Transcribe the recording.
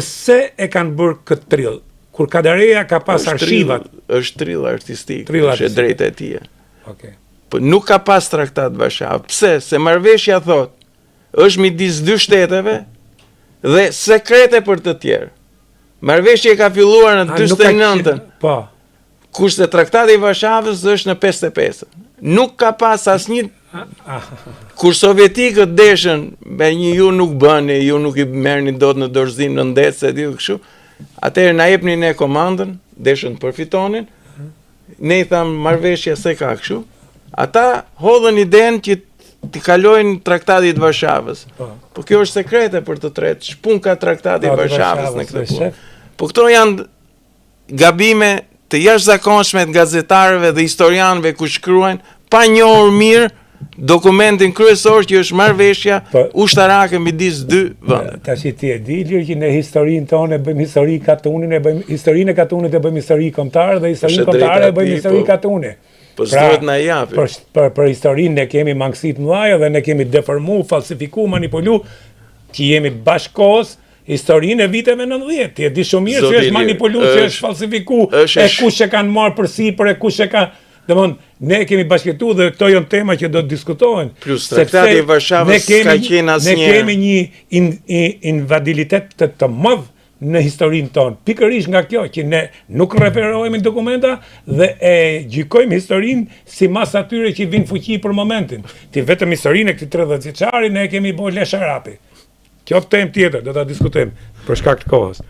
Se e kanë bërë këtë trill? Kur Kadareja ka pas arshivat. Është trill artistik, Trill është e drejtë e tij. Okay. Po nuk ka pas traktat Varshavë. Pse? Se marrëveshja thot, është midis dy shteteve dhe sekrete për të tjerë. Marrëveshja ka filluar në 49-ën. Po. Kurse traktati i Varshavës është në 55. Nuk ka pas asnjë. Kur sovjetikët deshën, me një ju nuk bëni, ju nuk i merrni dot në dorëzim në ndet se diu kështu. Atëherë na jepni ne komandën, deshën përfitonin. Ne i tham marrëveshja se ka kështu. Ata hodhën idenë që t'i kalojnë traktatit të Varshavës. Po kjo është sekrete për të tretë. Ç'pun ka traktati i Varshavës në këtë punë. Po këto janë gabime të jashtëzakonshme të gazetarëve dhe historianëve ku shkruajnë pa njohur mirë dokumentin kryesor që është marrëveshja ushtarake midis dy vende. Tash ti e di Ilir që në historinë tonë bëjmë histori katunin, e bëjmë historinë e katunit e bëjmë histori kombëtare dhe historinë kombëtare e bëjmë histori katune. Po s'duhet na japi. Për historinë ne kemi mangësi të mëdha dhe ne kemi deformu, falsifiku, manipulu, që jemi bashkës historinë e viteve 90. Ti e di shumë mirë që është manipulu, që është falsifiku, e kush e kanë marrë përsipër, e kush e ka. Domthon, ne kemi bashkëtu dhe këto janë tema që do të diskutohen. Plus traktati i Varshavës ka qenë asnjë. Ne kemi një invadilitet të madh në historinë tonë. Pikërisht nga kjo që ne nuk referohemi në dokumenta dhe e gjykojmë historinë si mas atyre që vinë fuqi për momentin. Ti vetëm historinë e këtij 30 vjeçari ne kemi bërë lesharapi. Kjo temë tjetër do ta diskutojmë për shkak të kohës.